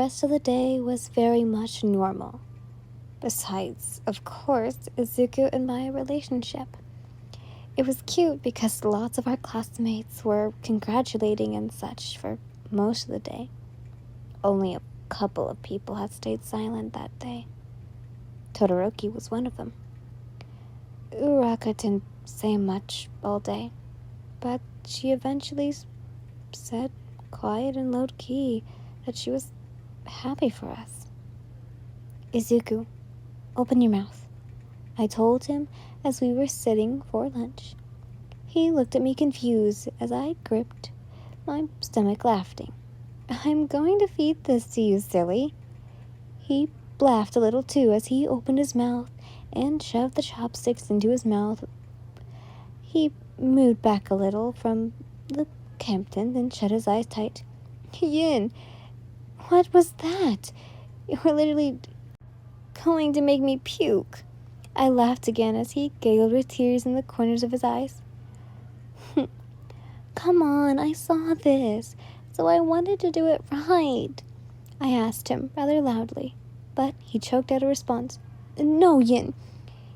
rest of the day was very much normal. Besides, of course, Izuku and my relationship. It was cute because lots of our classmates were congratulating and such for most of the day. Only a couple of people had stayed silent that day. Todoroki was one of them. Uraka didn't say much all day, but she eventually said, quiet and low-key, that she was happy for us. Izuku, open your mouth, I told him as we were sitting for lunch. He looked at me confused as I gripped my stomach, laughing. I'm going to feed this to you, silly. He laughed a little too as he opened his mouth and shoved the chopsticks into his mouth. He moved back a little from the Campton and shut his eyes tight. Yin, what was that? You were literally going to make me puke. I laughed again as he giggled with tears in the corners of his eyes. Come on, I saw this, so I wanted to do it right, I asked him rather loudly, but he choked out a response. No, Yin,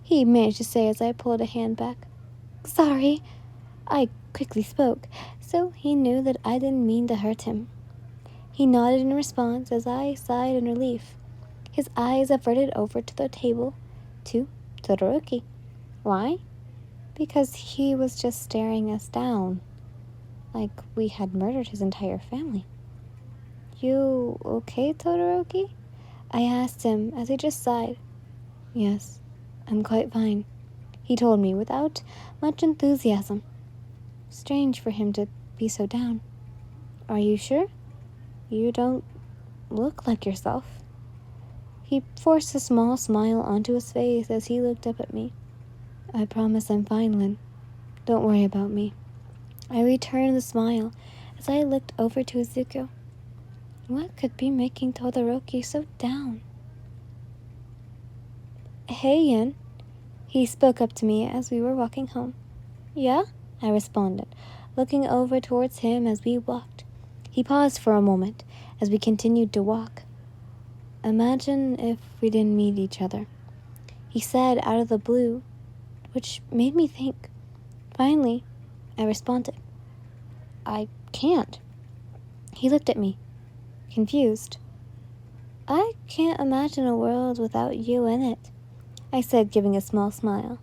he managed to say as I pulled a hand back. Sorry, I quickly spoke, so he knew that I didn't mean to hurt him. He nodded in response as I sighed in relief. His eyes averted over to the table, to Todoroki. Why? Because he was just staring us down, like we had murdered his entire family. You okay, Todoroki? I asked him as he just sighed. Yes, I'm quite fine, he told me without much enthusiasm. Strange for him to be so down. Are you sure? You don't look like yourself. He forced a small smile onto his face as he looked up at me. I promise I'm fine, Lin. Don't worry about me. I returned the smile as I looked over to Izuku. What could be making Todoroki so down? Hey, Yin. He spoke up to me as we were walking home. Yeah? I responded, looking over towards him as we walked. He paused for a moment as we continued to walk. Imagine if we didn't meet each other, he said out of the blue, which made me think. Finally, I responded. I can't. He looked at me, confused. I can't imagine a world without you in it, I said, giving a small smile,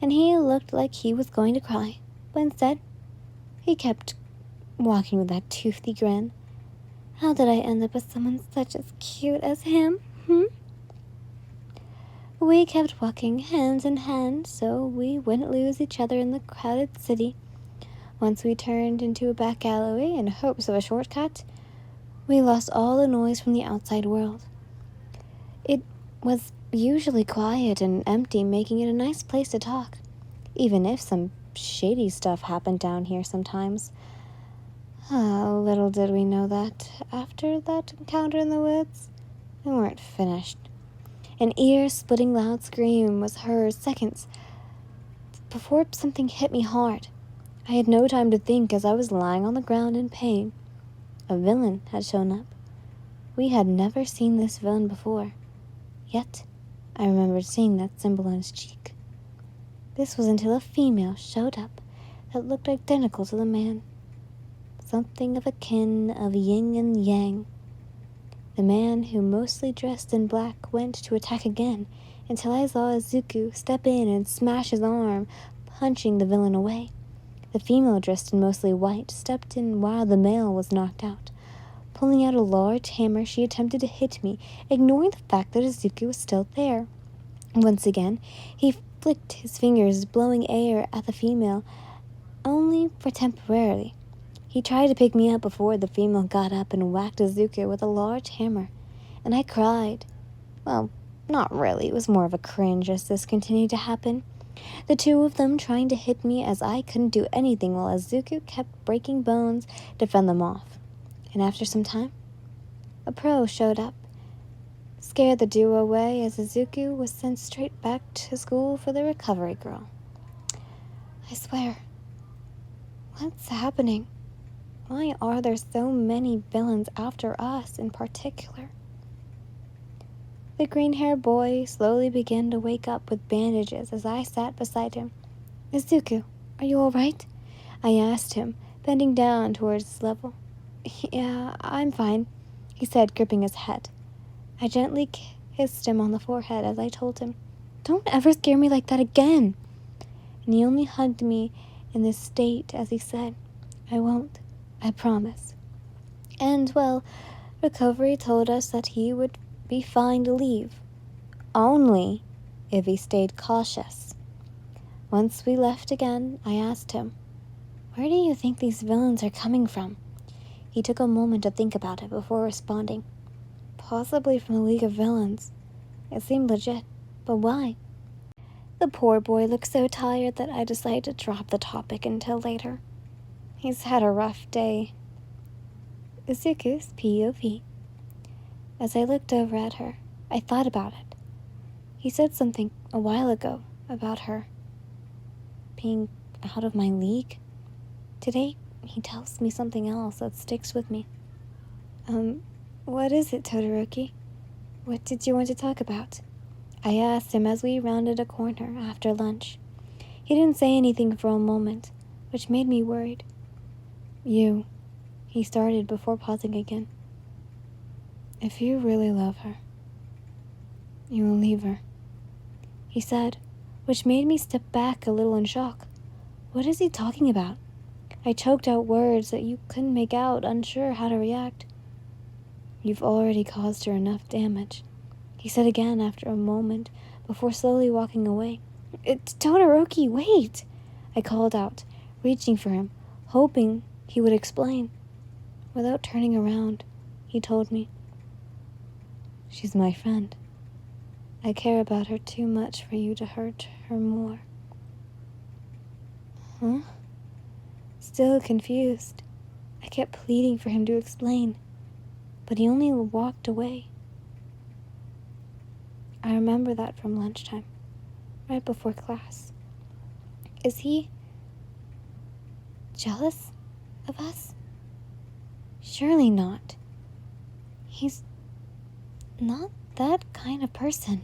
and he looked like he was going to cry, but instead, he kept walking with that toothy grin. How did I end up with someone such as cute as him, We kept walking hand in hand so we wouldn't lose each other in the crowded city. Once we turned into a back alleyway in hopes of a shortcut, we lost all the noise from the outside world. It was usually quiet and empty, making it a nice place to talk, even if some shady stuff happened down here sometimes. Little did we know that after that encounter in the woods, we weren't finished. An ear-splitting loud scream was heard seconds before something hit me hard. I had no time to think as I was lying on the ground in pain. A villain had shown up. We had never seen this villain before. Yet, I remembered seeing that symbol on his cheek. This was until a female showed up that looked identical to the man. Something of a kin of yin and yang. The man, who mostly dressed in black, went to attack again until I saw Izuku step in and smash his arm, punching the villain away. The female, dressed in mostly white, stepped in while the male was knocked out. Pulling out a large hammer, she attempted to hit me, ignoring the fact that Izuku was still there. Once again, he flicked his fingers, blowing air at the female, only for temporarily. He tried to pick me up before the female got up and whacked Izuku with a large hammer, and I cried. Well, not really. It was more of a cringe as this continued to happen. The two of them trying to hit me as I couldn't do anything while Izuku kept breaking bones to fend them off. And after some time, a pro showed up, scared the duo away as Izuku was sent straight back to school for the recovery girl. I swear, what's happening? Why are there so many villains after us in particular? The green-haired boy slowly began to wake up with bandages as I sat beside him. Izuku, are you all right? I asked him, bending down towards his level. Yeah, I'm fine, he said, gripping his head. I gently kissed him on the forehead as I told him, Don't ever scare me like that again. And he only hugged me in this state as he said, I won't, I promise. And, well, recovery told us that he would be fine to leave. Only if he stayed cautious. Once we left again, I asked him, Where do you think these villains are coming from? He took a moment to think about it before responding. Possibly from the League of Villains. It seemed legit, but why? The poor boy looked so tired that I decided to drop the topic until later. He's had a rough day. Izuku's POV. As I looked over at her, I thought about it. He said something a while ago about her being out of my league. Today, he tells me something else that sticks with me. What is it, Todoroki? What did you want to talk about? I asked him as we rounded a corner after lunch. He didn't say anything for a moment, which made me worried. You, he started before pausing again. If you really love her, you will leave her, he said, which made me step back a little in shock. What is he talking about? I choked out words that you couldn't make out, unsure how to react. You've already caused her enough damage, he said again after a moment before slowly walking away. Todoroki, wait! I called out, reaching for him, hoping he would explain. Without turning around, he told me, She's my friend. I care about her too much for you to hurt her more. Huh? Still confused, I kept pleading for him to explain, but he only walked away. I remember that from lunchtime, right before class. Is he jealous of us? Surely not. He's not that kind of person.